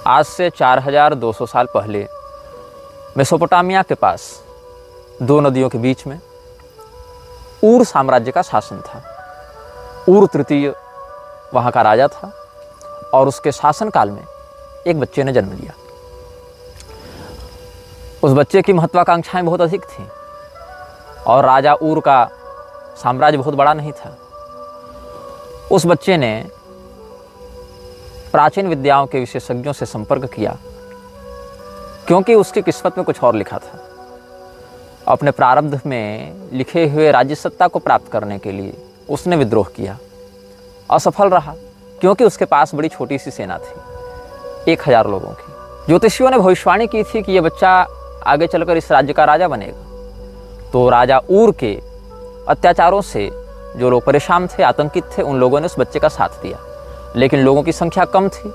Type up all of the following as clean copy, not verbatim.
आज से 4200 साल पहले मेसोपोटामिया के पास दो नदियों के बीच में ऊर साम्राज्य का शासन था। ऊर तृतीय वहाँ का राजा था और उसके शासनकाल में एक बच्चे ने जन्म लिया। उस बच्चे की महत्वाकांक्षाएं बहुत अधिक थीं और राजा ऊर का साम्राज्य बहुत बड़ा नहीं था। उस बच्चे ने प्राचीन विद्याओं के विशेषज्ञों से संपर्क किया क्योंकि उसकी किस्मत में कुछ और लिखा था। अपने प्रारब्ध में लिखे हुए राज्य सत्ता को प्राप्त करने के लिए उसने विद्रोह किया। असफल रहा क्योंकि उसके पास बड़ी छोटी सी सेना थी, 1000 लोगों की। ज्योतिषियों ने भविष्यवाणी की थी कि यह बच्चा आगे चलकर इस राज्य का राजा बनेगा। तो राजा ऊर के अत्याचारों से जो लोग परेशान थे, आतंकित थे, उन लोगों ने उस बच्चे का साथ दिया। लेकिन लोगों की संख्या कम थी,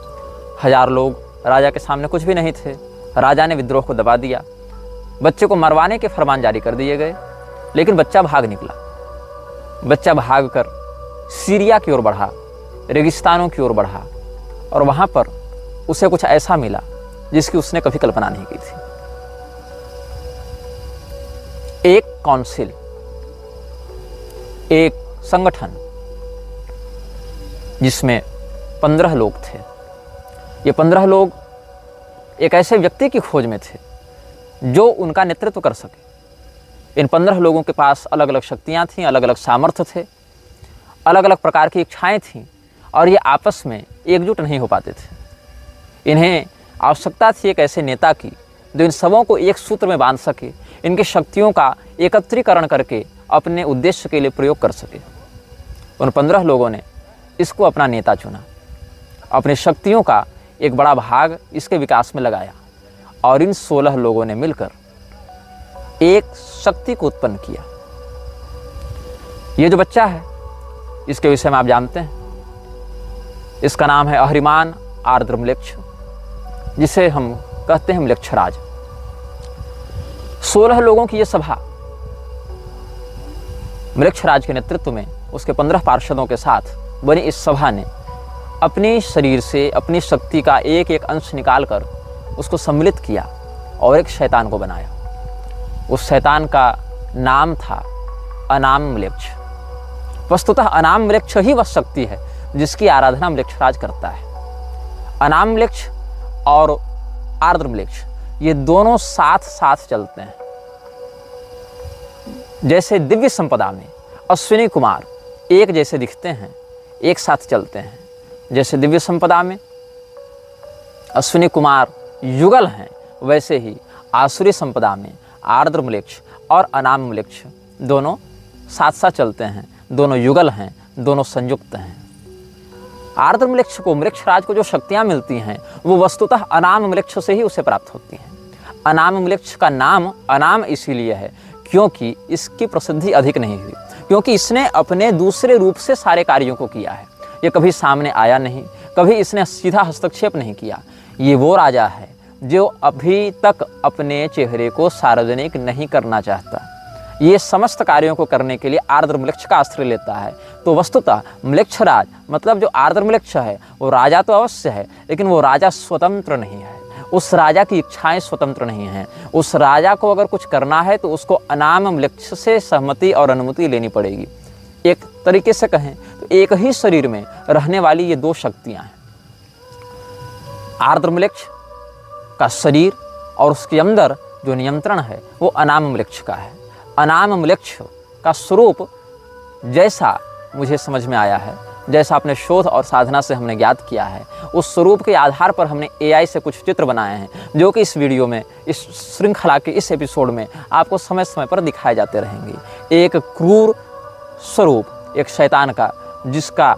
1000 लोग राजा के सामने कुछ भी नहीं थे। राजा ने विद्रोह को दबा दिया, बच्चे को मरवाने के फरमान जारी कर दिए गए। लेकिन बच्चा भाग निकला। बच्चा भागकर सीरिया की ओर बढ़ा, रेगिस्तानों की ओर बढ़ा और वहाँ पर उसे कुछ ऐसा मिला जिसकी उसने कभी कल्पना नहीं की थी। एक काउंसिल, एक संगठन जिसमें 15 लोग थे। ये 15 लोग एक ऐसे व्यक्ति की खोज में थे जो उनका नेतृत्व कर सके। इन 15 लोगों के पास अलग अलग शक्तियाँ थीं, अलग अलग सामर्थ्य थे, अलग अलग प्रकार की इच्छाएं थीं और ये आपस में एकजुट नहीं हो पाते थे। इन्हें आवश्यकता थी एक ऐसे नेता की जो इन सबों को एक सूत्र में बांध सके, इनकी शक्तियों का एकत्रीकरण करके अपने उद्देश्य के लिए प्रयोग कर सके। उन 15 लोगों ने इसको अपना नेता चुना, अपनी शक्तियों का एक बड़ा भाग इसके विकास में लगाया और इन 16 लोगों ने मिलकर एक शक्ति को उत्पन्न किया। ये जो बच्चा है इसके विषय में आप जानते हैं, इसका नाम है अहरिमान आर्द्र म्लेच्छ, जिसे हम कहते हैं म्लेच्छराज। 16 लोगों की यह सभा म्लेच्छराज के नेतृत्व में उसके 15 पार्षदों के साथ बनी इस सभा ने अपने शरीर से अपनी शक्ति का एक एक अंश निकालकर उसको सम्मिलित किया और एक शैतान को बनाया। उस शैतान का नाम था अनाम म्लेच्छ। वस्तुतः अनाम म्लेच्छ ही वह शक्ति है जिसकी आराधना म्लेच्छराज करता है। अनाम म्लेच्छ और आर्द्र म्लेच्छ ये दोनों साथ साथ चलते हैं। जैसे दिव्य संपदा में अश्विनी कुमार एक जैसे दिखते हैं, एक साथ चलते हैं, जैसे दिव्य संपदा में अश्विनी कुमार युगल हैं, वैसे ही आसुरी संपदा में आर्द्र म्लेच्छ और अनाम म्लेच्छ दोनों साथ साथ चलते हैं, दोनों युगल हैं, दोनों संयुक्त हैं। आर्द्र म्लेच्छ को, म्लेच्छराज को जो शक्तियां मिलती हैं वो वस्तुतः अनाम म्लेच्छ से ही उसे प्राप्त होती हैं। अनाम म्लेच्छ का नाम अनाम इसीलिए है क्योंकि इसकी प्रसिद्धि अधिक नहीं हुई, क्योंकि इसने अपने दूसरे रूप से सारे कार्यों को किया है। ये कभी सामने आया नहीं, कभी इसने सीधा हस्तक्षेप नहीं किया। ये वो राजा है जो अभी तक अपने चेहरे को सार्वजनिक नहीं करना चाहता। ये समस्त कार्यों को करने के लिए आर्द्र म्लेच्छ का आश्रय लेता है। तो वस्तुतः म्लेच्छराज मतलब जो आर्द्र म्लेच्छ है वो राजा तो अवश्य है, लेकिन वो राजा स्वतंत्र नहीं है। उस राजा की इच्छाएं स्वतंत्र नहीं हैं। उस राजा को अगर कुछ करना है तो उसको अनाम म्लेच्छ से सहमति और अनुमति लेनी पड़ेगी। एक तरीके से कहें तो एक ही शरीर में रहने वाली ये दो शक्तियां हैं। आर्द्र म्लेच्छ का शरीर और उसके अंदर जो नियंत्रण है वो अनाम म्लेच्छ का है। अनाम म्लेच्छ का स्वरूप जैसा मुझे समझ में आया है, जैसा अपने शोध और साधना से हमने ज्ञात किया है, उस स्वरूप के आधार पर हमने AI से कुछ चित्र बनाए हैं जो कि इस वीडियो में, इस श्रृंखला के इस एपिसोड में आपको समय समय पर दिखाए जाते रहेंगे। एक क्रूर स्वरूप एक शैतान का, जिसका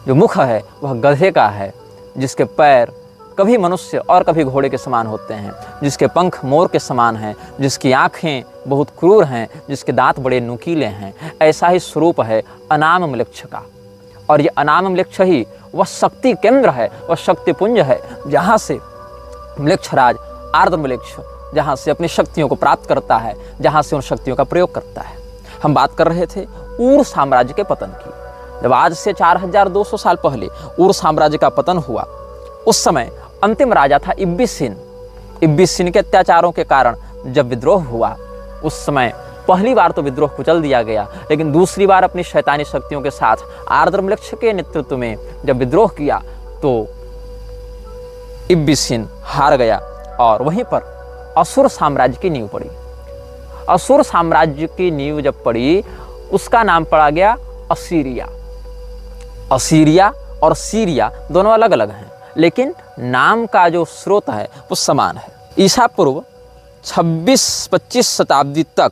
जो मुख है वह गधे का है, जिसके पैर कभी मनुष्य और कभी घोड़े के समान होते हैं, जिसके पंख मोर के समान हैं, जिसकी आँखें बहुत क्रूर हैं, जिसके दांत बड़े नुकीले हैं। ऐसा ही स्वरूप है अनाम म्लेच्छ का। और ये अनाम म्लेच्छ ही वह शक्ति केंद्र है, वह शक्तिपुंज है जहाँ से म्लेच्छराज आर्द्र म्लेच्छ जहाँ से अपनी शक्तियों को प्राप्त करता है, जहाँ से उन शक्तियों का प्रयोग करता है। हम बात कर रहे थे ऊर साम्राज्य के पतन की। जब आज से 4200 साल पहले ऊर साम्राज्य का पतन हुआ, उस समय अंतिम राजा था इब्बिसिन। इब्बिसिन के अत्याचारों के कारण जब विद्रोह हुआ, उस समय पहली बार तो विद्रोह कुचल दिया गया, लेकिन दूसरी बार अपनी शैतानी शक्तियों के साथ आर्द्रम्लेक्ष के नेतृत्व में जब विद्रोह किया तो इब्बिसिन हार गया और वहीं पर असुर साम्राज्य की नींव पड़ी। असुर साम्राज्य की नींव जब पड़ी, उसका नाम पड़ा गया असीरिया। असीरिया और सीरिया दोनों अलग अलग हैं, लेकिन नाम का जो स्रोत है वो समान है। ईसा पूर्व 26-25 शताब्दी तक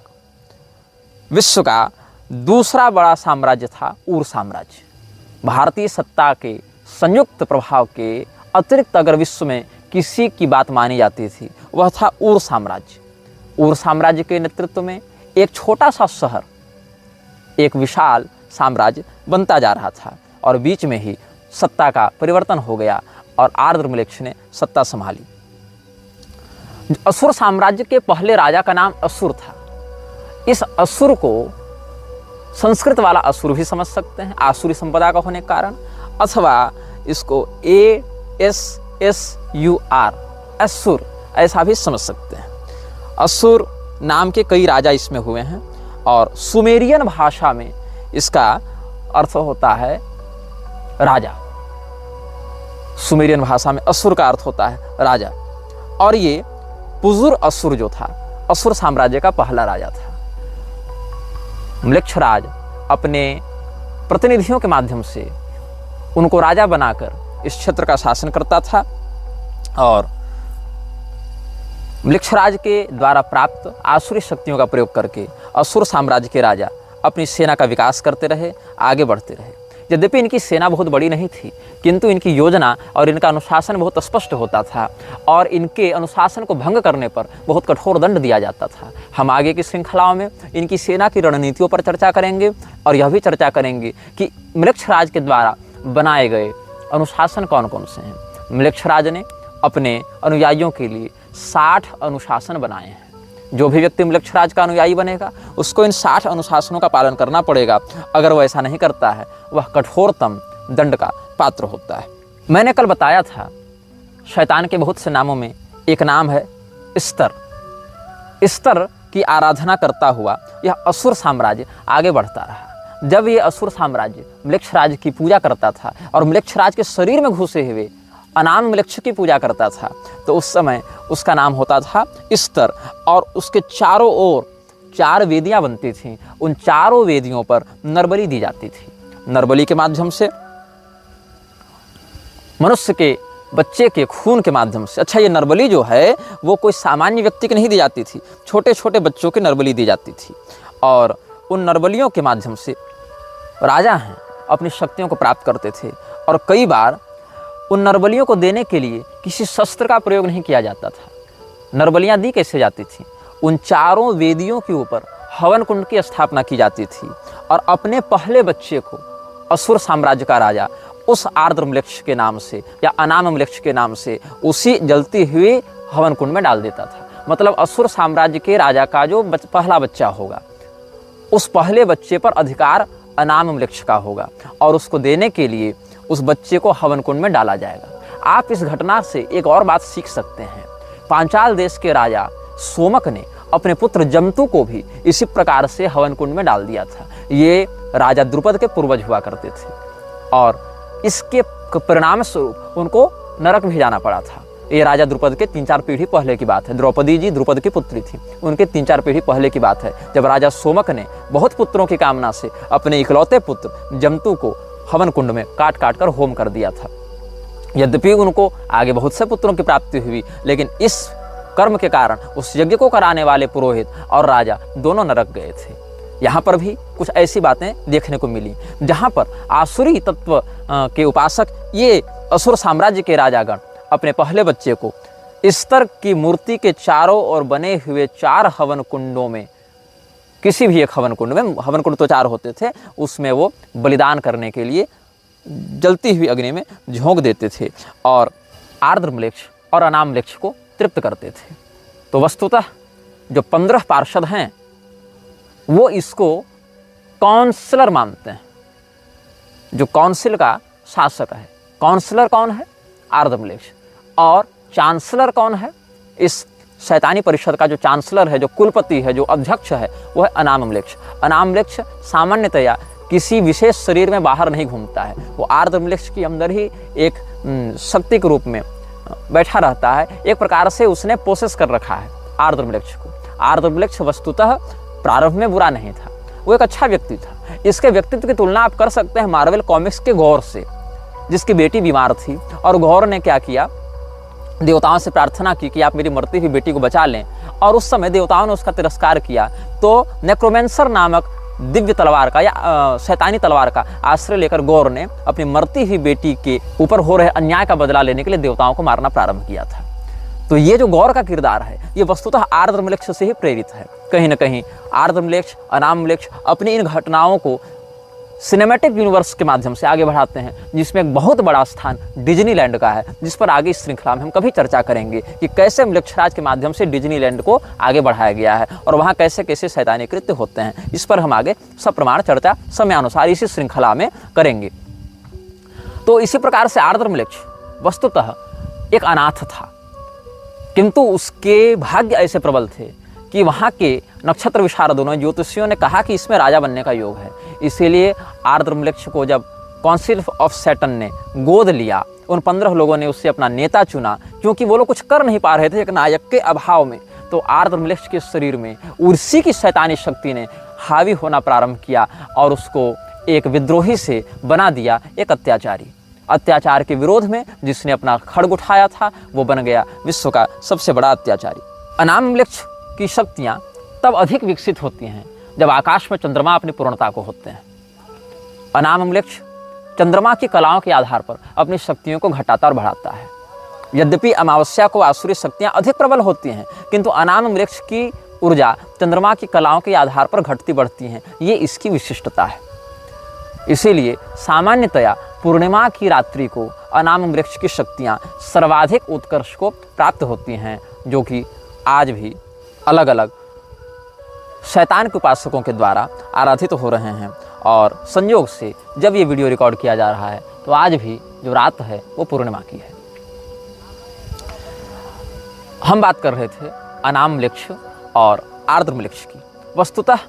विश्व का दूसरा बड़ा साम्राज्य था ऊर साम्राज्य। भारतीय सत्ता के संयुक्त प्रभाव के अतिरिक्त अगर विश्व में किसी की बात मानी जाती थी, वह था ऊर साम्राज्य। ऊर साम्राज्य के नेतृत्व में एक छोटा सा शहर एक विशाल साम्राज्य बनता जा रहा था और बीच में ही सत्ता का परिवर्तन हो गया और आर्द्रम्लेक्ष ने सत्ता संभाली। असुर साम्राज्य के पहले राजा का नाम असुर था। इस असुर को संस्कृत वाला असुर भी समझ सकते हैं, आसुरी संपदा का होने के कारण, अथवा इसको ASSUR असुर ऐसा भी समझ सकते हैं। असुर नाम के कई राजा इसमें हुए हैं और सुमेरियन भाषा में इसका अर्थ होता है राजा। सुमेरियन भाषा में असुर का अर्थ होता है राजा। और ये पुजुर असुर जो था, असुर साम्राज्य का पहला राजा था। म्लेच्छराज अपने प्रतिनिधियों के माध्यम से उनको राजा बनाकर इस क्षेत्र का शासन करता था और म्लेच्छराज के द्वारा प्राप्त आसुरी शक्तियों का प्रयोग करके असुर साम्राज्य के राजा अपनी सेना का विकास करते रहे, आगे बढ़ते रहे। यद्यपि इनकी सेना बहुत बड़ी नहीं थी, किंतु इनकी योजना और इनका अनुशासन बहुत स्पष्ट होता था और इनके अनुशासन को भंग करने पर बहुत कठोर दंड दिया जाता था। हम आगे की श्रृंखलाओं में इनकी सेना की रणनीतियों पर चर्चा करेंगे और यह भी चर्चा करेंगे कि म्लेच्छराज के द्वारा बनाए गए अनुशासन कौन कौन से हैं। म्लेच्छराज ने अपने अनुयायियों के लिए 60 अनुशासन बनाए हैं। जो भी व्यक्ति म्लेच्छराज का अनुयायी बनेगा उसको इन 60 अनुशासनों का पालन करना पड़ेगा। अगर वह ऐसा नहीं करता है, वह कठोरतम दंड का पात्र होता है। मैंने कल बताया था शैतान के बहुत से नामों में एक नाम है स्तर। स्तर की आराधना करता हुआ यह असुर साम्राज्य आगे बढ़ता रहा। जब ये असुर साम्राज्य म्लेच्छराज की पूजा करता था और म्लेच्छराज के शरीर में घुसे हुए अनाम म्लेच्छ की पूजा करता था, तो उस समय उसका नाम होता था स्तर और उसके चारों ओर 4 वेदियां बनती थीं। उन चारों वेदियों पर नरबलि दी जाती थी। नरबलि के माध्यम से मनुष्य के बच्चे के खून के माध्यम से, अच्छा ये नरबलि जो है वो कोई सामान्य व्यक्ति की नहीं दी जाती थी, छोटे छोटे बच्चों की नरबलि दी जाती थी और उन नरबलियों के माध्यम से राजा हैं अपनी शक्तियों को प्राप्त करते थे। और कई बार उन नरबलियों को देने के लिए किसी शस्त्र का प्रयोग नहीं किया जाता था। नरबलियाँ दी कैसे जाती थी? उन चारों वेदियों के ऊपर हवन कुंड की स्थापना की जाती थी और अपने पहले बच्चे को असुर साम्राज्य का राजा उस आर्द्रम्लेच्छ के नाम से या अनामम्लेच्छ के नाम से उसी जलती हुई हवन कुंड में डाल देता था। मतलब असुर साम्राज्य के राजा का जो पहला बच्चा होगा, उस पहले बच्चे पर अधिकार अनामम्लेच्छ का होगा और उसको देने के लिए उस बच्चे को हवन कुंड में डाला जाएगा। आप इस घटना से एक और बात सीख सकते हैं। पांचाल देश के राजा सोमक ने अपने पुत्र जमतु को भी इसी प्रकार से हवन कुंड में डाल दिया था। ये राजा द्रुपद के पूर्वज हुआ करते थे और इसके परिणाम स्वरूप उनको नरक भी जाना पड़ा था। ये राजा द्रुपद के 3-4 पीढ़ी पहले की बात है। द्रौपदी जी द्रुपद की पुत्री थी, उनके 3-4 पीढ़ी पहले की बात है, जब राजा सोमक ने बहुत पुत्रों की कामना से अपने इकलौते पुत्र जमतु को हवन कुंड में काट काट कर होम कर दिया था। यद्यपि उनको आगे बहुत से पुत्रों की प्राप्ति हुई, लेकिन इस कर्म के कारण उस यज्ञ को कराने वाले पुरोहित और राजा दोनों नरक गए थे। यहाँ पर भी कुछ ऐसी बातें देखने को मिली जहाँ पर आसुरी तत्व के उपासक ये असुर साम्राज्य के राजागण अपने पहले बच्चे को स्तर की मूर्ति के चारों ओर बने हुए 4 हवन कुंडों में, किसी भी एक हवन कुंड में, हवन कुंड तो 4 होते थे, उसमें वो बलिदान करने के लिए जलती हुई अग्नि में झोंक देते थे और आर्द्रम्लेच्छ और अनामम्लेच्छ को तृप्त करते थे। तो वस्तुतः जो 15 पार्षद हैं वो इसको काउंसलर मानते हैं, जो काउंसिल का शासक है। काउंसलर कौन है? आर्द्रम्लेच्छ। और चांसलर कौन है? इस शैतानी परिषद का जो चांसलर है, जो कुलपति है, जो अध्यक्ष है, वो है अनामम्लेक्ष। अनामम्लेक्ष सामान्यतया किसी विशेष शरीर में बाहर नहीं घूमता है, वो आर्द्रम्लेक्ष के अंदर ही एक शक्ति के रूप में बैठा रहता है। एक प्रकार से उसने पोसेस कर रखा है आर्द्रम्लेक्ष को। आर्द्रम्लेक्ष वस्तुतः प्रारंभ में बुरा नहीं था, वो एक अच्छा व्यक्ति था। इसके व्यक्तित्व की तुलना आप कर सकते हैं मार्वल कॉमिक्स के गौर से, जिसकी बेटी बीमार थी और गौर ने क्या किया, देवताओं से प्रार्थना की कि आप मेरी मरती हुई बेटी को बचा लें, और उस समय देवताओं ने उसका तिरस्कार किया। तो नेक्रोमेंसर नामक दिव्य तलवार का या शैतानी तलवार का आश्रय लेकर गौर ने अपनी मरती हुई बेटी के ऊपर हो रहे अन्याय का बदला लेने के लिए देवताओं को मारना प्रारंभ किया था। तो ये जो गौर का किरदार है, ये वस्तुतः आर्द्रम्लेक्ष से ही प्रेरित है। कहीं ना कहीं आर्द्रम्लेक्ष, अनामम्लेक्ष अपनी इन घटनाओं को सिनेमैटिक यूनिवर्स के माध्यम से आगे बढ़ाते हैं, जिसमें एक बहुत बड़ा स्थान डिज्नीलैंड का है, जिस पर आगे इस श्रृंखला में हम कभी चर्चा करेंगे कि कैसे म्लेच्छराज के माध्यम से डिज्नीलैंड को आगे बढ़ाया गया है और वहाँ कैसे कैसे शैतानी कृत्य होते हैं। इस पर हम आगे सप्रमाण चर्चा समयानुसार इसी श्रृंखला में करेंगे। तो इसी प्रकार से आर्द्रम्लेक्ष वस्तुतः एक अनाथ था, किंतु उसके भाग्य ऐसे प्रबल थे कि वहाँ के नक्षत्र विशारदों ने, ज्योतिषियों ने कहा कि इसमें राजा बनने का योग है। इसीलिए आर्द्रम्लेक्ष को जब काउंसिल ऑफ सैटर्न ने गोद लिया, उन 15 लोगों ने उससे अपना नेता चुना, क्योंकि वो लोग कुछ कर नहीं पा रहे थे एक नायक के अभाव में। तो आर्द्रम्लेक्ष के शरीर में उर्सी की शैतानी शक्ति ने हावी होना प्रारंभ किया और उसको एक विद्रोही से बना दिया, एक अत्याचारी। अत्याचार के विरोध में जिसने अपना खड्ग उठाया था, वो बन गया विश्व का सबसे बड़ा अत्याचारी। अनामम्लेक्ष की शक्तियाँ तब अधिक विकसित होती हैं जब आकाश में चंद्रमा अपनी पूर्णता को होते हैं। अनामम्लेक्ष चंद्रमा की कलाओं के आधार पर अपनी शक्तियों को घटाता और बढ़ाता है। यद्यपि अमावस्या को आसुरी शक्तियाँ अधिक प्रबल होती हैं, किंतु अनामम्लेक्ष की ऊर्जा चंद्रमा की कलाओं के आधार पर घटती बढ़ती हैं, ये इसकी विशिष्टता है। इसीलिए सामान्यतया पूर्णिमा की रात्रि को अनामम्लेक्ष की शक्तियाँ सर्वाधिक उत्कर्ष को प्राप्त होती हैं, जो कि आज भी अलग अलग शैतान के उपासकों के द्वारा आराधित हो रहे हैं। और संयोग से जब ये वीडियो रिकॉर्ड किया जा रहा है तो आज भी जो रात है वो पूर्णिमा की है। हम बात कर रहे थे अनामम्लेक्ष और आर्द्रम्लेक्ष की। वस्तुतः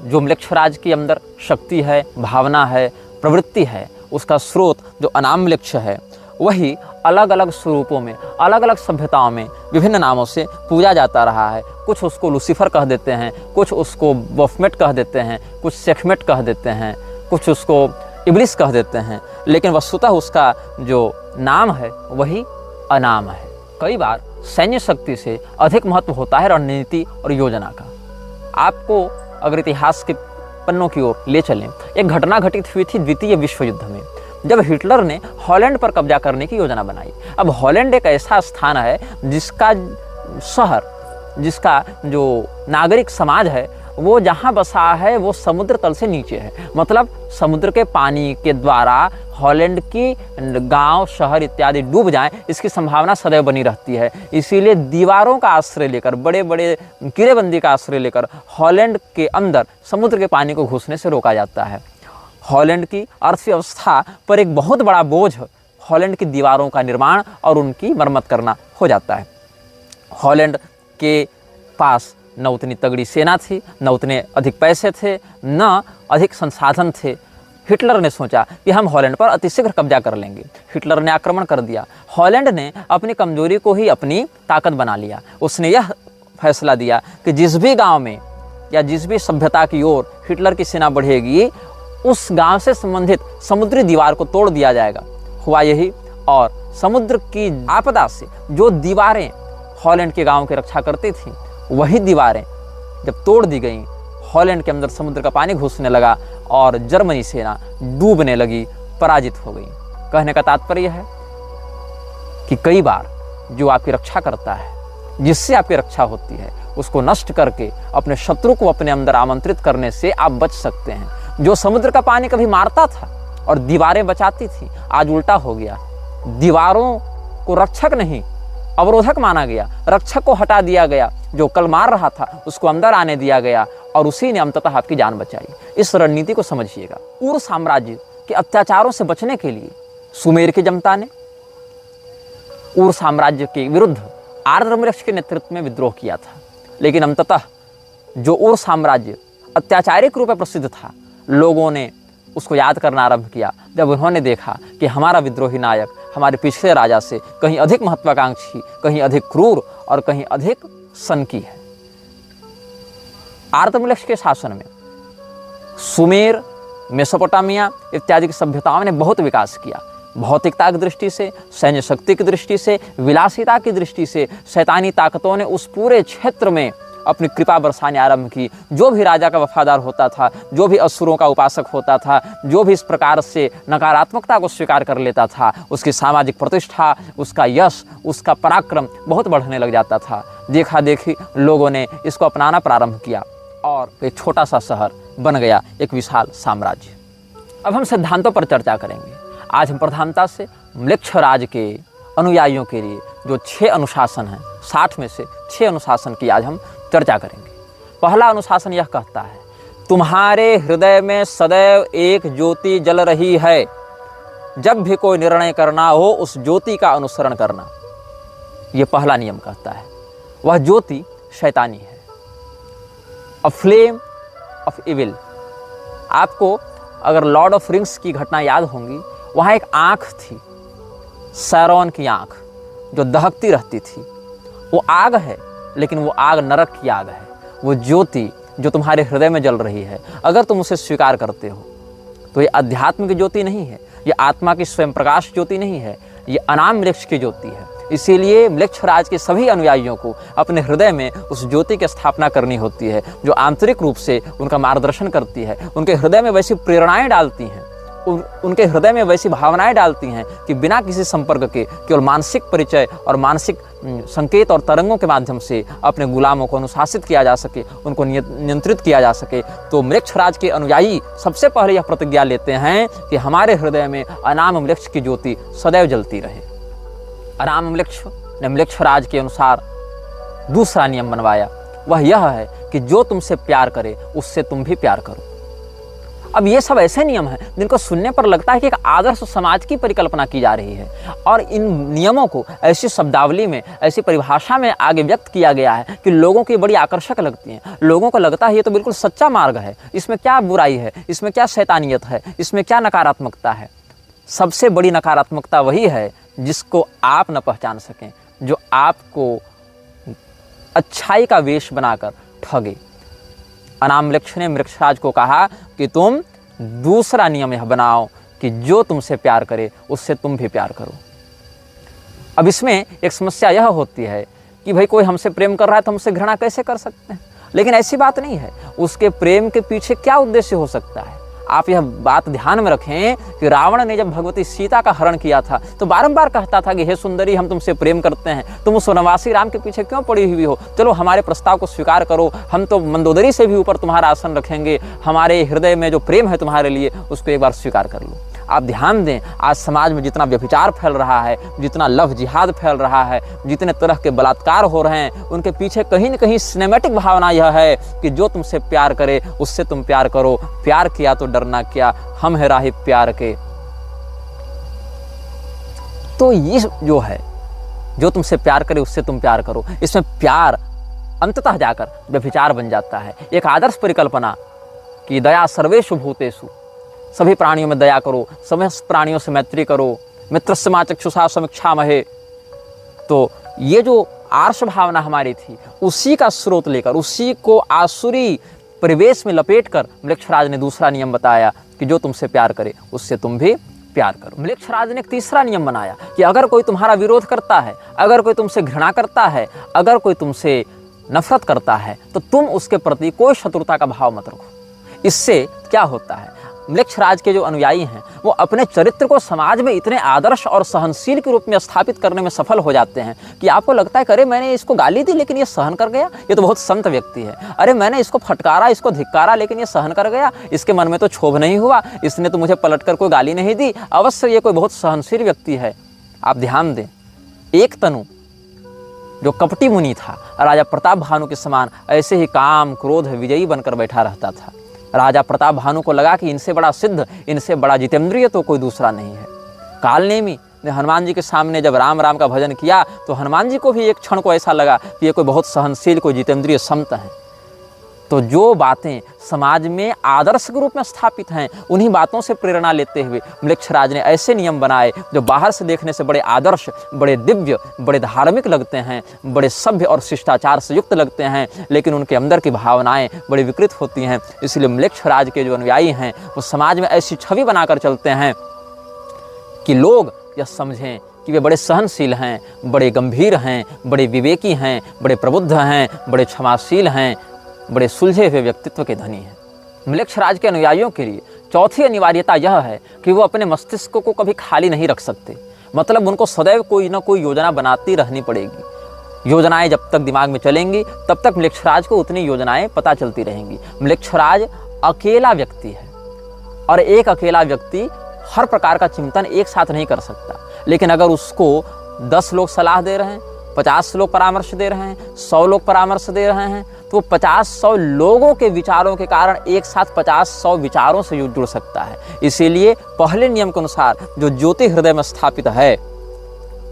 जो म्लेच्छराज के अंदर शक्ति है, भावना है, प्रवृत्ति है, उसका स्रोत जो अनामम्लेक्ष है, वही अलग अलग स्वरूपों में, अलग अलग सभ्यताओं में विभिन्न नामों से पूजा जाता रहा है। कुछ उसको लूसीफर कह देते हैं, कुछ उसको बफमेट कह देते हैं, कुछ सेखमेट कह देते हैं, कुछ उसको इब्लिस कह देते हैं, लेकिन वस्तुतः उसका जो नाम है वही अनाम है। कई बार सैन्य शक्ति से अधिक महत्व होता है रणनीति और योजना का। आपको अगर इतिहास के पन्नों की ओर ले चलें, एक घटना घटित हुई थी द्वितीय विश्व युद्ध में, जब हिटलर ने हॉलैंड पर कब्जा करने की योजना बनाई। अब हॉलैंड एक ऐसा स्थान है जिसका शहर, जिसका जो नागरिक समाज है, वो जहाँ बसा है वो समुद्र तल से नीचे है। मतलब समुद्र के पानी के द्वारा हॉलैंड की गांव, शहर इत्यादि डूब जाएं, इसकी संभावना सदैव बनी रहती है। इसीलिए दीवारों का आश्रय लेकर, बड़े बड़े किलेबंदी का आश्रय लेकर हॉलैंड के अंदर समुद्र के पानी को घुसने से रोका जाता है। हॉलैंड की अर्थव्यवस्था पर एक बहुत बड़ा बोझ हॉलैंड की दीवारों का निर्माण और उनकी मरम्मत करना हो जाता है। हॉलैंड के पास न उतनी तगड़ी सेना थी, न उतने अधिक पैसे थे, न अधिक संसाधन थे। हिटलर ने सोचा कि हम हॉलैंड पर अतिशीघ्र कब्जा कर लेंगे। हिटलर ने आक्रमण कर दिया। हॉलैंड ने अपनी कमजोरी को ही अपनी ताकत बना लिया। उसने यह फैसला दिया कि जिस भी गांव में या जिस भी सभ्यता की ओर हिटलर की सेना बढ़ेगी, उस गांव से संबंधित समुद्री दीवार को तोड़ दिया जाएगा। हुआ यही, और समुद्र की आपदा से जो दीवारें हॉलैंड के गांव की रक्षा करती थीं, वही दीवारें जब तोड़ दी गईं, हॉलैंड के अंदर समुद्र का पानी घुसने लगा और जर्मनी सेना डूबने लगी, पराजित हो गई। कहने का तात्पर्य है कि कई बार जो आपकी रक्षा करता है, जिससे आपकी रक्षा होती है, उसको नष्ट करके अपने शत्रु को अपने अंदर आमंत्रित करने से आप बच सकते हैं। जो समुद्र का पानी कभी मारता था और दीवारें बचाती थी, आज उल्टा हो गया। दीवारों को रक्षक नहीं, अवरोधक माना गया। रक्षक को हटा दिया गया, जो कल मार रहा था उसको अंदर आने दिया गया, और उसी ने अंततः आपकी जान बचाई। इस रणनीति को समझिएगा। पूर्व साम्राज्य के अत्याचारों से बचने के लिए सुमेर की जनता ने उर साम्राज्य के विरुद्ध आर्द्रवृक्ष के नेतृत्व में विद्रोह किया था। लेकिन अंततः जो उर साम्राज्य अत्याचारिक रूप में प्रसिद्ध था, लोगों ने उसको याद करना आरंभ किया जब उन्होंने देखा कि हमारा विद्रोही नायक हमारे पिछले राजा से कहीं अधिक महत्वाकांक्षी, कहीं अधिक क्रूर और कहीं अधिक सनकी है। आर्द्रवृक्ष के शासन में सुमेर, मेसोपोटामिया इत्यादि की सभ्यताओं ने बहुत विकास किया। भौतिकता की दृष्टि से, सैन्य शक्ति की दृष्टि से, विलासिता की दृष्टि से शैतानी ताकतों ने उस पूरे क्षेत्र में अपनी कृपा बरसाने आरंभ की। जो भी राजा का वफादार होता था, जो भी असुरों का उपासक होता था, जो भी इस प्रकार से नकारात्मकता को स्वीकार कर लेता था, उसकी सामाजिक प्रतिष्ठा, उसका यश, उसका पराक्रम बहुत बढ़ने लग जाता था। देखा देखी लोगों ने इसको अपनाना प्रारंभ किया और एक छोटा सा शहर बन गया एक विशाल साम्राज्य। अब हम सिद्धांतों पर चर्चा करेंगे। आज हम प्रधानता से म्लेच्छराज के अनुयायियों के लिए जो 6 अनुशासन हैं, 60 में से 6 अनुशासन की आज हम चर्चा करेंगे। पहला अनुशासन यह कहता है, तुम्हारे हृदय में सदैव एक ज्योति जल रही है। जब भी कोई निर्णय करना हो उस ज्योति का अनुसरण करना। यह पहला नियम कहता है। वह ज्योति शैतानी है, अ फ्लेम ऑफ इविल। आपको अगर लॉर्ड ऑफ रिंग्स की घटना याद होंगी, वहाँ एक आँख थी, सैरोन की आँख, जो दहकती रहती थी। वो आग है, लेकिन वो आग नरक की आग है। वो ज्योति जो तुम्हारे हृदय में जल रही है, अगर तुम उसे स्वीकार करते हो तो ये अध्यात्म की ज्योति नहीं है, ये आत्मा की स्वयं प्रकाश ज्योति नहीं है, ये अनाम वृक्ष की ज्योति है। इसीलिए म्लेच्छराज के सभी अनुयायियों को अपने हृदय में उस ज्योति की स्थापना करनी होती है, जो आंतरिक रूप से उनका मार्गदर्शन करती है, उनके हृदय में वैसी प्रेरणाएं डालती हैं, उनके हृदय में वैसी भावनाएं डालती हैं कि बिना किसी संपर्क के केवल मानसिक परिचय और मानसिक संकेत और तरंगों के माध्यम से अपने गुलामों को अनुशासित किया जा सके, उनको नियंत्रित किया जा सके। तो म्लेच्छराज के अनुयायी सबसे पहले यह प्रतिज्ञा लेते हैं कि हमारे हृदय में अनाम म्लेच्छ की ज्योति सदैव जलती रहे। अनाम म्लेच्छ ने म्लेच्छराज के अनुसार दूसरा नियम बनवाया। वह यह है कि जो तुमसे प्यार करे उससे तुम भी प्यार करो। अब ये सब ऐसे नियम हैं जिनको सुनने पर लगता है कि एक आदर्श समाज की परिकल्पना की जा रही है, और इन नियमों को ऐसी शब्दावली में, ऐसी परिभाषा में आगे व्यक्त किया गया है कि लोगों की बड़ी आकर्षक लगती हैं। लोगों को लगता है ये तो बिल्कुल सच्चा मार्ग है, इसमें क्या बुराई है, इसमें क्या शैतानियत है, इसमें क्या नकारात्मकता है। सबसे बड़ी नकारात्मकता वही है जिसको आप न पहचान सकें, जो आपको अच्छाई का वेश बनाकर ठगे। अनाम म्लेच्छ ने म्लेच्छराज को कहा कि तुम दूसरा नियम यह बनाओ कि जो तुमसे प्यार करे उससे तुम भी प्यार करो। अब इसमें एक समस्या यह होती है कि भाई कोई हमसे प्रेम कर रहा है तो हमसे घृणा कैसे कर सकते हैं, लेकिन ऐसी बात नहीं है। उसके प्रेम के पीछे क्या उद्देश्य हो सकता है, आप यह बात ध्यान में रखें कि रावण ने जब भगवती सीता का हरण किया था तो बारंबार कहता था कि हे सुंदरी, हम तुमसे प्रेम करते हैं, तुम उस वनवासी राम के पीछे क्यों पड़ी हुई हो, चलो हमारे प्रस्ताव को स्वीकार करो, हम तो मंदोदरी से भी ऊपर तुम्हारा आसन रखेंगे, हमारे हृदय में जो प्रेम है तुम्हारे लिए उसको एक बार स्वीकार कर लो। आप ध्यान दें, आज समाज में जितना व्यभिचार फैल रहा है, जितना लव जिहाद फैल रहा है, जितने तरह के बलात्कार हो रहे हैं, उनके पीछे कहीं न कहीं सिनेमैटिक भावना यह है कि जो तुमसे प्यार करे उससे तुम प्यार करो, प्यार किया तो डरना क्या, हम है राही प्यार के। तो ये जो है, जो तुमसे प्यार करे उससे तुम प्यार करो, इसमें प्यार अंततः जाकर व्यभिचार बन जाता है। एक आदर्श परिकल्पना कि दया सर्वेषु भूतेषु, सभी प्राणियों में दया करो, समस्त प्राणियों से मैत्री करो, मित्रस्य मा चक्षुषा समीक्षामहे। तो ये जो आर्ष भावना हमारी थी, उसी का स्रोत लेकर, उसी को आसुरी परिवेश में लपेट कर म्लेच्छराज ने दूसरा नियम बताया कि जो तुमसे प्यार करे उससे तुम भी प्यार करो। म्लेच्छराज ने एक तीसरा नियम बनाया कि अगर कोई तुम्हारा विरोध करता है, अगर कोई तुमसे घृणा करता है, अगर कोई तुमसे नफरत करता है, तो तुम उसके प्रति कोई शत्रुता का भाव मत रखो। इससे क्या होता है, म्लेच्छराज के जो अनुयायी हैं वो अपने चरित्र को समाज में इतने आदर्श और सहनशील के रूप में स्थापित करने में सफल हो जाते हैं कि आपको लगता है कि अरे मैंने इसको गाली दी लेकिन ये सहन कर गया, ये तो बहुत संत व्यक्ति है। अरे मैंने इसको फटकारा, इसको धिक्कारा, लेकिन ये सहन कर गया, इसके मन में तो क्षोभ नहीं हुआ, इसने तो मुझे पलटकर कोई गाली नहीं दी, अवश्य ये कोई बहुत सहनशील व्यक्ति है। आप ध्यान दें, एक तनु जो कपटी मुनि था, राजा प्रताप भानु के समान ऐसे ही काम क्रोध विजयी बनकर बैठा रहता था। राजा प्रताप भानु को लगा कि इनसे बड़ा सिद्ध, इनसे बड़ा जितेंद्रिय तो कोई दूसरा नहीं है। कालनेमी हनुमान जी के सामने जब राम राम का भजन किया तो हनुमान जी को भी एक क्षण को ऐसा लगा कि ये कोई बहुत सहनशील, कोई जितेंद्रिय संत है। तो जो बातें समाज में आदर्श के रूप में स्थापित हैं, उन्हीं बातों से प्रेरणा लेते हुए म्लेच्छराज ने ऐसे नियम बनाए जो बाहर से देखने से बड़े आदर्श, बड़े दिव्य, बड़े धार्मिक लगते हैं, बड़े सभ्य और शिष्टाचार से युक्त लगते हैं, लेकिन उनके अंदर की भावनाएं बड़ी विकृत होती हैं। इसलिए म्लेच्छराज के जो अनुयायी हैं वो समाज में ऐसी छवि बनाकर चलते हैं कि लोग यह समझें कि वे बड़े सहनशील हैं, बड़े गंभीर हैं, बड़े विवेकी हैं, बड़े प्रबुद्ध हैं, बड़े क्षमाशील हैं, बड़े सुलझे हुए व्यक्तित्व के धनी हैं। म्लेच्छराज के अनुयायियों के लिए चौथी अनिवार्यता यह है कि वो अपने मस्तिष्क को कभी खाली नहीं रख सकते। मतलब उनको सदैव कोई ना कोई योजना बनाती रहनी पड़ेगी। योजनाएं जब तक दिमाग में चलेंगी तब तक म्लेच्छराज को उतनी योजनाएं पता चलती रहेंगी। म्लेच्छराज अकेला व्यक्ति है और एक अकेला व्यक्ति हर प्रकार का चिंतन एक साथ नहीं कर सकता। लेकिन अगर उसको 10 लोग सलाह दे रहे हैं, 50 लोग परामर्श दे रहे हैं, 100 लोग परामर्श दे रहे हैं, तो 50-100 लोगों के विचारों के कारण एक साथ 50-100 विचारों से जुड़ सकता है। इसीलिए पहले नियम के अनुसार जो ज्योति हृदय में स्थापित है,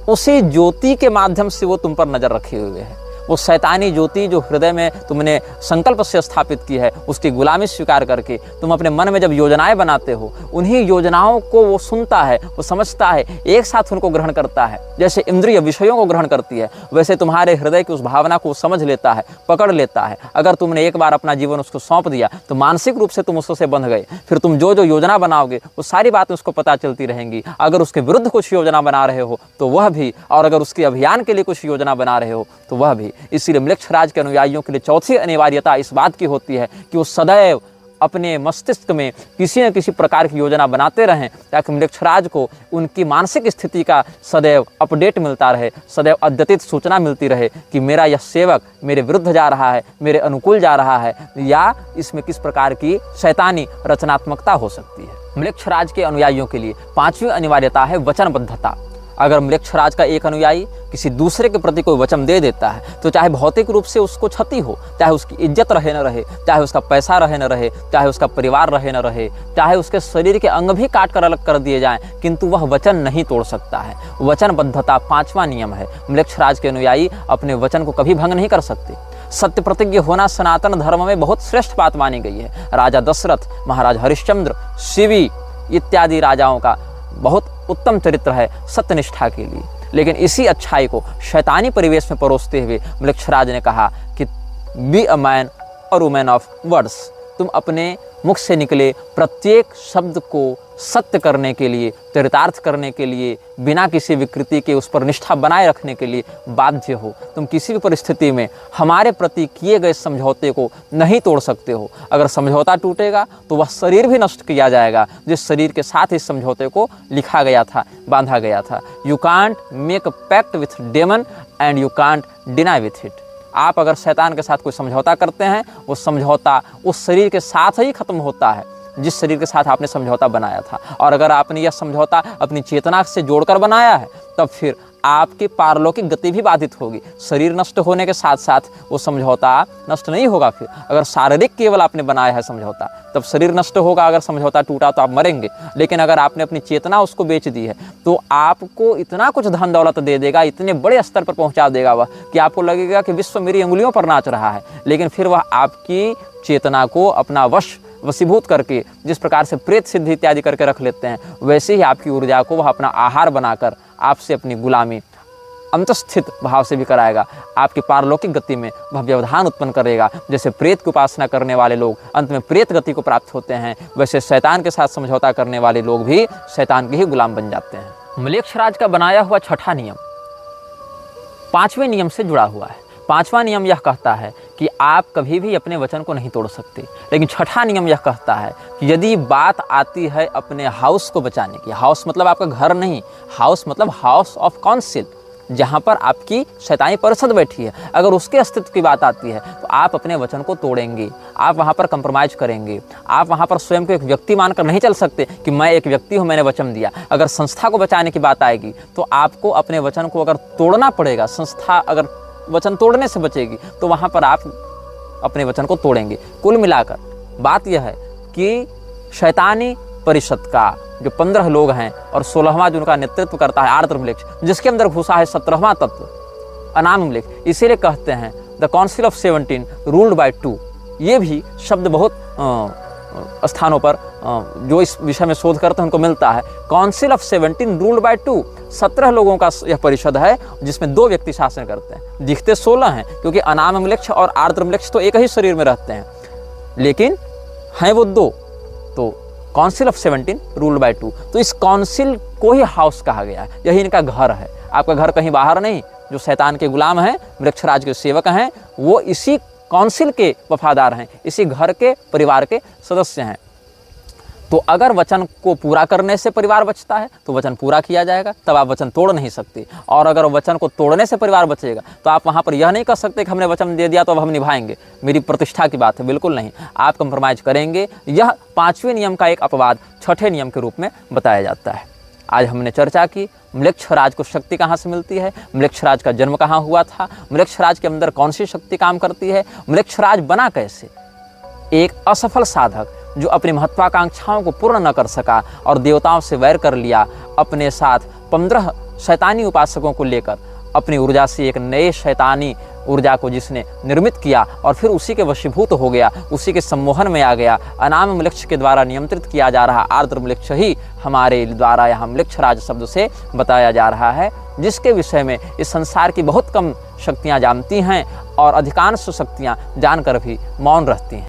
उसी ज्योति के माध्यम से वो तुम पर नजर रखे हुए है। वो शैतानी ज्योति जो हृदय में तुमने संकल्प से स्थापित की है, उसकी गुलामी स्वीकार करके तुम अपने मन में जब योजनाएं बनाते हो, उन्हीं योजनाओं को वो सुनता है, वो समझता है, एक साथ उनको ग्रहण करता है। जैसे इंद्रिय विषयों को ग्रहण करती है, वैसे तुम्हारे हृदय की उस भावना को समझ लेता है, पकड़ लेता है। अगर तुमने एक बार अपना जीवन उसको सौंप दिया तो मानसिक रूप से तुम उससे बंध गए। फिर तुम जो जो योजना बनाओगे वो सारी बातें उसको पता चलती रहेंगी। अगर उसके विरुद्ध कुछ योजना बना रहे हो तो वह भी, और अगर उसके अभियान के लिए कुछ योजना बना रहे हो तो वह भी। इसीलिए म्लेच्छराज के अनुयायियों के लिए चौथी अनिवार्यता इस बात की होती है कि वो सदैव अपने मस्तिष्क में किसी न किसी प्रकार की योजना बनाते रहें, ताकि म्लेच्छराज को उनकी मानसिक स्थिति का सदैव अपडेट मिलता रहे, सदैव अद्यतित सूचना मिलती रहे कि मेरा यह सेवक मेरे विरुद्ध जा रहा है, मेरे अनुकूल जा रहा है, या इसमें किस प्रकार की शैतानी रचनात्मकता हो सकती है। म्लेच्छराज के अनुयायियों के लिए पांचवी अनिवार्यता है वचनबद्धता। अगर म्लेच्छराज का एक अनुयायी किसी दूसरे के प्रति कोई वचन दे देता है तो चाहे भौतिक रूप से उसको क्षति हो, चाहे उसकी इज्जत रहे न रहे, चाहे उसका पैसा रहे न रहे, चाहे उसका परिवार रहे न रहे, चाहे उसके शरीर के अंग भी काट कर अलग कर दिए जाएं, किंतु वह वचन नहीं तोड़ सकता है। वचनबद्धता पांचवा नियम है। म्लेच्छराज के अनुयायी अपने वचन को कभी भंग नहीं कर सकते। सत्य प्रतिज्ञ होना सनातन धर्म में बहुत श्रेष्ठ बात मानी गई है। राजा दशरथ, महाराज हरिश्चंद्र, शिवी इत्यादि राजाओं का बहुत उत्तम चरित्र है सत्यनिष्ठा के लिए। लेकिन इसी अच्छाई को शैतानी परिवेश में परोसते हुए म्लेच्छराज ने कहा कि बी अ मैन और वुमेन ऑफ वर्ड्स। तुम अपने मुख से निकले प्रत्येक शब्द को सत्य करने के लिए, चरितार्थ करने के लिए, बिना किसी विकृति के उस पर निष्ठा बनाए रखने के लिए बाध्य हो। तुम किसी भी परिस्थिति में हमारे प्रति किए गए समझौते को नहीं तोड़ सकते हो। अगर समझौता टूटेगा तो वह शरीर भी नष्ट किया जाएगा जिस शरीर के साथ इस समझौते को लिखा गया था, बांधा गया था। You can't make a pact with demon and you can't deny with it. आप अगर शैतान के साथ कोई समझौता करते हैं, वो समझौता उस शरीर के साथ ही खत्म होता है जिस शरीर के साथ आपने समझौता बनाया था। और अगर आपने यह समझौता अपनी चेतना से जोड़कर बनाया है, तब फिर आपकी पारलौकिक गति भी बाधित होगी। शरीर नष्ट होने के साथ साथ वो समझौता नष्ट नहीं होगा। फिर अगर शारीरिक केवल आपने बनाया है समझौता, तब शरीर नष्ट होगा। अगर समझौता टूटा तो आप मरेंगे। लेकिन अगर आपने अपनी चेतना उसको बेच दी है तो आपको इतना कुछ धन दौलत दे देगा, इतने बड़े स्तर पर पहुंचा देगा वह, कि आपको लगेगा कि विश्व मेरी उंगलियों पर नाच रहा है। लेकिन फिर वह आपकी चेतना को अपना वशीभूत करके, जिस प्रकार से प्रेत सिद्धि इत्यादि करके रख लेते हैं, वैसे ही आपकी ऊर्जा को वह अपना आहार बनाकर आपसे अपनी गुलामी अंतस्थित भाव से भी कराएगा। आपकी पारलौकिक गति में वह व्यवधान उत्पन्न करेगा। जैसे प्रेत की उपासना करने वाले लोग अंत में प्रेत गति को प्राप्त होते हैं, वैसे शैतान के साथ समझौता करने वाले लोग भी शैतान के ही गुलाम बन जाते हैं। म्लेच्छराज का बनाया हुआ छठा नियम पांचवें नियम से जुड़ा हुआ है। पांचवा नियम यह कहता है कि आप कभी भी अपने वचन को नहीं तोड़ सकते। लेकिन छठा नियम यह कहता है कि यदि बात आती है अपने हाउस को बचाने की, हाउस मतलब आपका घर नहीं, हाउस मतलब हाउस ऑफ काउंसिल, जहाँ पर आपकी शैतानी परिषद बैठी है, अगर उसके अस्तित्व की बात आती है तो आप अपने वचन को तोड़ेंगे। आप वहाँ पर कंप्रोमाइज़ करेंगे। आप वहाँ पर स्वयं को एक व्यक्ति मानकर नहीं चल सकते कि मैं एक व्यक्ति हूँ, मैंने वचन दिया। अगर संस्था को बचाने की बात आएगी तो आपको अपने वचन को अगर तोड़ना पड़ेगा। संस्था अगर वचन तोड़ने से बचेगी तो वहाँ पर आप अपने वचन को तोड़ेंगे। कुल मिलाकर बात यह है कि शैतानी परिषद का जो 15 लोग हैं और 16वां जो उनका नेतृत्व करता है आर्द्रम्लेक्ष, जिसके अंदर घुसा है 17वां तत्व अनामम्लेक्ष, इसीलिए कहते हैं the council of 17 ruled by 2। ये भी शब्द बहुत स्थानों पर जो इस विषय में शोध करते हैं उनको मिलता है। काउंसिल ऑफ 17 रूल्ड बाय 2, 17 लोगों का यह परिषद है जिसमें 2 व्यक्ति शासन करते हैं। दिखते 16 हैं क्योंकि अनामम्लेक्ष और आर्द्रम्लेक्ष तो एक ही शरीर में रहते हैं, लेकिन हैं वो 2। तो काउंसिल ऑफ 17 रूल्ड बाय 2, तो इस काउंसिल को ही हाउस कहा गया है, यही इनका घर है। आपका घर कहीं बाहर नहीं। जो शैतान के गुलाम हैं, मृक्षराज के सेवक हैं, वो इसी काउंसिल के वफादार हैं, इसी घर के परिवार के सदस्य हैं। तो अगर वचन को पूरा करने से परिवार बचता है तो वचन पूरा किया जाएगा, तब आप वचन तोड़ नहीं सकते। और अगर वचन को तोड़ने से परिवार बचेगा तो आप वहाँ पर यह नहीं कर सकते कि हमने वचन दे दिया तो अब हम निभाएंगे, मेरी प्रतिष्ठा की बात है, बिल्कुल नहीं। आप कंप्रोमाइज़ करेंगे। यह 5वें नियम का एक अपवाद 6ठे नियम के रूप में बताया जाता है। आज हमने चर्चा की म्लेच्छराज को शक्ति कहाँ से मिलती है, म्लेच्छराज का जन्म कहाँ हुआ था, म्लेच्छराज के अंदर कौन सी शक्ति काम करती है, म्लेच्छराज बना कैसे। एक असफल साधक जो अपनी महत्वाकांक्षाओं को पूर्ण न कर सका और देवताओं से वैर कर लिया, अपने साथ 15 शैतानी उपासकों को लेकर अपनी ऊर्जा से एक नए शैतानी ऊर्जा को जिसने निर्मित किया और फिर उसी के वशीभूत हो गया, उसी के सम्मोहन में आ गया। अनामम्लेक्ष के द्वारा नियंत्रित किया जा रहा आर्द्रम्लेक्ष ही हमारे द्वारा यहाँ म्लेच्छराज शब्द से बताया जा रहा है, जिसके विषय में इस संसार की बहुत कम शक्तियाँ जानती हैं और अधिकांश शक्तियाँ जानकर भी मौन रहती हैं।